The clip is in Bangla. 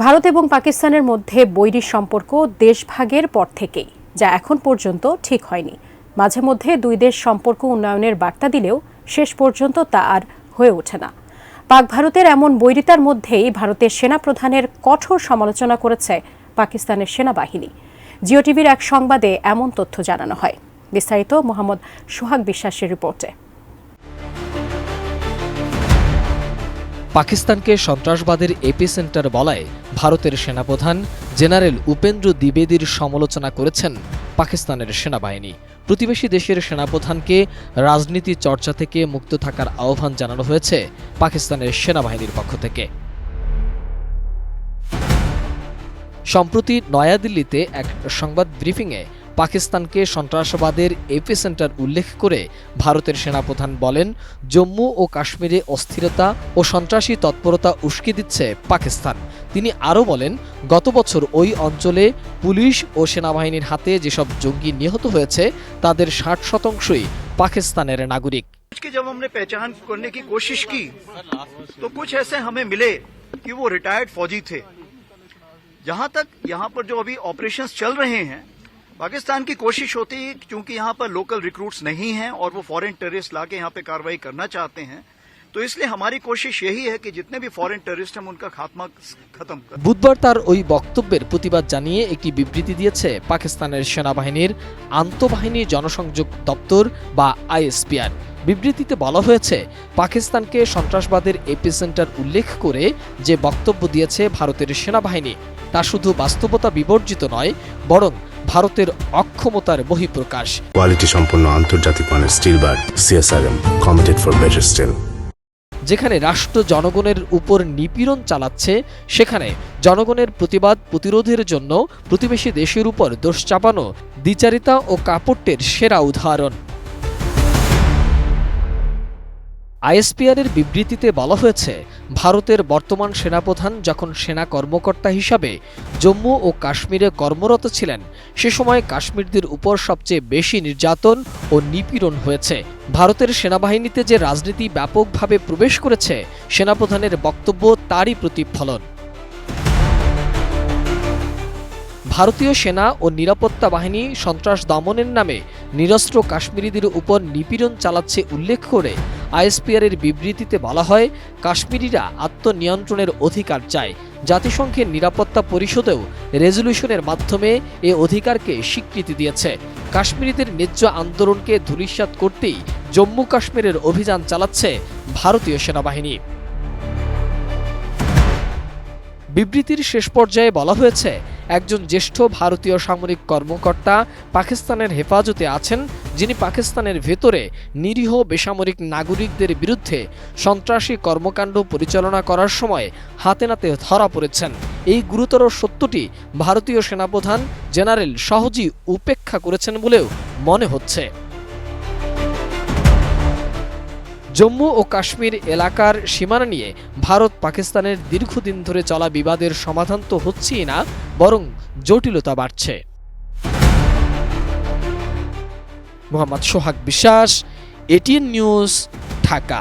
ভারত এবং পাকিস্তানের মধ্যে বৈরী সম্পর্ক দেশভাগের পর থেকেই, যা এখন পর্যন্ত ঠিক হয়নি। মাঝে মধ্যে দুই দেশ সম্পর্ক উন্নয়নের বার্তা দিলেও শেষ পর্যন্ত তা আর হয়ে ওঠে না। পাক ভারতের এমন বৈরিতার মধ্যেই ভারতের সেনাপ্রধানের কঠোর সমালোচনা করেছে পাকিস্তানের সেনাবাহিনী। জিও টিভির এক সংবাদে এমন তথ্য জানানো হয়। বিস্তারিত মোহাম্মদ সোহাগ বিশ্বাসের রিপোর্টে। পাকিস্তানকে সন্ত্রাসবাদের এপিসেন্টার বলায় ভারতের সেনাপ্রধান জেনারেল উপেন্দ্র দ্বিবেদীর সমালোচনা করেছেন পাকিস্তানের সেনাবাহিনী। প্রতিবেশী দেশের সেনাপ্রধানকে রাজনীতি চর্চা থেকে মুক্ত থাকার আহ্বান জানানো হয়েছে পাকিস্তানের সেনাবাহিনীর পক্ষ থেকে। সম্প্রতি নয়াদিল্লিতে এক সংবাদ ব্রিফিংয়ে পাকিস্তানকে সন্ত্রাসবাদের এপিসেন্টার উল্লেখ করে ভারতের সেনাপ্রধান বলেন, জম্মু ও কাশ্মীরে অস্থিরতা ও সন্ত্রাসী তৎপরতা উস্কে দিচ্ছে পাকিস্তান। তিনি আরও বলেন, গত বছর ওই অঞ্চলে পুলিশ ও সেনাবাহিনীর হাতে যেসব জঙ্গি নিহত হয়েছে তাদের 60%ই পাকিস্তানের নাগরিক। जब हमने पहचान करने की कोशिश की तो कुछ ऐसे हमें मिले कि वो रिटायर्ड फौजी थे। जहां तक यहां पर जो अभी ऑपरेशंस चल रहे हैं, पाकिस्तान की कोशिश होती है क्योंकि यहां पर लोकल रिक्रूट्स नहीं हैं और वो फॉरेन टेररिस्ट लाके यहां पे कार्रवाई करना चाहते हैं, तो इसलिए हमारी कोशिश यही है कि जितने भी फॉरेन टेररिस्ट हम उनका खात्मा खत्म कर। বুধবার তার ওই বক্তব্যের প্রতিবাদ জানিয়ে একটি বিবৃতি দিয়েছে পাকিস্তানের সেনাবাহিনীর আন্তঃবাহিনী জনসংযোগ দপ্তর বা আইএসপিআর। বিবৃতিতে বলা হয়েছে, পাকিস্তানকে সন্ত্রাসবাদের এপিসেন্টার উল্লেখ করে যে বক্তব্য দিয়েছে ভারতের সেনাবাহিনী তা শুধু বাস্তবতা বিবর্জিত নয়, বরং ভারতের অক্ষমতার বহিঃপ্রকাশ। কোয়ালিটি সম্পন্ন আন্তর্জাতিক মানের still bar CSRM, committed for better still. যেখানে রাষ্ট্র জনগণের উপর নিপীড়ন চালাচ্ছে, সেখানে জনগণের প্রতিবাদ প্রতিরোধের জন্য প্রতিবেশী দেশের উপর দোষ চাপানো দ্বিচারিতা ও কাপড়ের সেরা উদাহরণ। আইএসপিআরের বিবৃতিতে বলা হয়েছে, ভারতের বর্তমান সেনাপ্রধান যখন সেনা কর্মকর্তা হিসাবে জম্মু ও কাশ্মীরে কর্মরত ছিলেন, সে সময় কাশ্মীরদের উপর সবচেয়ে বেশি নির্যাতন ও নিপীড়ন হয়েছে। ভারতের সেনাবাহিনীতে যে রাজনীতি ব্যাপকভাবে প্রবেশ করেছে, সেনাপ্রধানের বক্তব্য তারই প্রতিফলন। ভারতীয় সেনা ও নিরাপত্তা বাহিনী সন্ত্রাস দমনের নামে নিরস্ত্র কাশ্মীরিদের উপর নিপীড়ন চালাচ্ছে উল্লেখ করে আইএসপিআরের বিবৃতিতে বলা হয়, কাশ্মীরিরা আত্মনিয়ন্ত্রণের অধিকার চায়। জাতিসংঘের নিরাপত্তা পরিষদেও রেজলিউশনের মাধ্যমে এ অধিকারকে স্বীকৃতি দিয়েছে। কাশ্মীরিদের ন্যায্য আন্দোলনকে ধূলিসাৎ করতেই জম্মু কাশ্মীরের অভিযান চালাচ্ছে ভারতীয় সেনাবাহিনী। বিবৃতির শেষ পর্যায়ে বলা হয়েছে, একজন জ্যেষ্ঠ ভারতীয় সামরিক কর্মকর্তা পাকিস্তানের হেফাজতে আছেন, যিনি পাকিস্তানের ভেতরে নিরীহ বেসামরিক নাগরিকদের বিরুদ্ধে সন্ত্রাসী কর্মকাণ্ড পরিচালনা করার সময় হাতে নাতে ধরা পড়েছেন। এই গুরুতর সত্যটি ভারতীয় সেনাপ্রধান জেনারেল সহজেই উপেক্ষা করেছেন বলেও মনে হচ্ছে। জম্মু ও কাশ্মীর এলাকার সীমানা নিয়ে ভারত পাকিস্তানের দীর্ঘদিন ধরে চলা বিবাদের সমাধান তো হচ্ছেই না, বরং জটিলতা বাড়ছে। মোহাম্মদ সোহাগ বিশ্বাস, এটিএন নিউজ, ঢাকা।